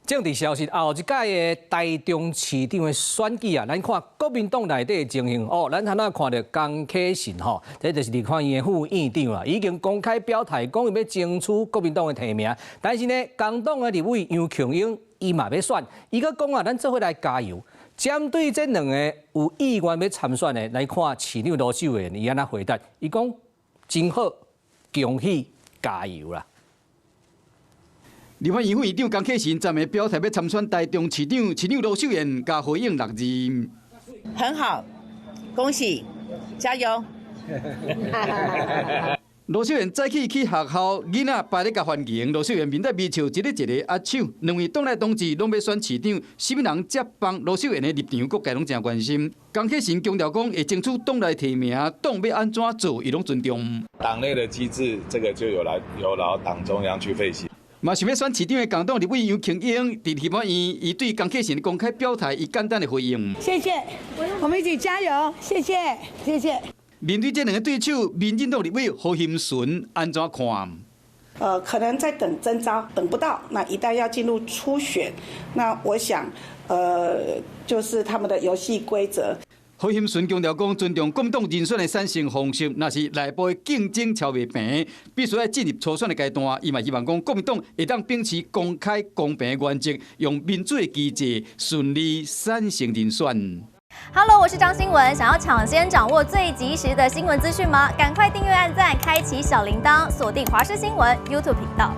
政治消息后一届的台中市长的选举啊，咱看国民党内底的情形哦，咱看到看到江启臣吼，这就是立法院的副院长啊，已经公开表态讲要争取国民党的提名，但是呢，工党的立委杨琼英伊嘛要选，伊个讲啊，咱做伙来加油。针对这两个有意愿要参选的，来看市长罗秀燕伊安怎回答，伊讲真好，恭喜加油啦！立法院副院长江启臣昨暝表态要参选台中市长，市长罗秀燕加回应6字：很好，恭喜，加油！罗秀燕早起去学校，囡仔排咧甲欢迎。罗秀燕面带微笑，一个握手。两位党内同志拢要选市长，什么人接棒？罗秀燕的立场，各界拢真关心。江启臣强调讲，会争取党内提名，党要安怎做，伊拢尊重。党内的机制，这个就有劳党中央去废弃。嘛想要选市长的工党立委杨琼英，伫立法院，伊对江启臣公开表态，伊简单的回应：谢谢，我们一起加油，谢谢，谢谢。面对这两个对手，民进党立委何欣纯安怎看？可能在等征召，等不到。那一旦要进入初选，那我想，就是他们的游戏规则。何欣纯强调讲，尊重国民党人选的产生方式，若是内部的竞争超袂平，必须要进入初选的阶段。伊嘛希望讲，国民党会当秉持公开公平的原则，用民主的机制顺利产生人选。Hello， 我是张新文。想要抢先掌握最及时的新闻资讯吗？赶快订阅、按赞、开启小铃铛，锁定华视新闻 YouTube 频道。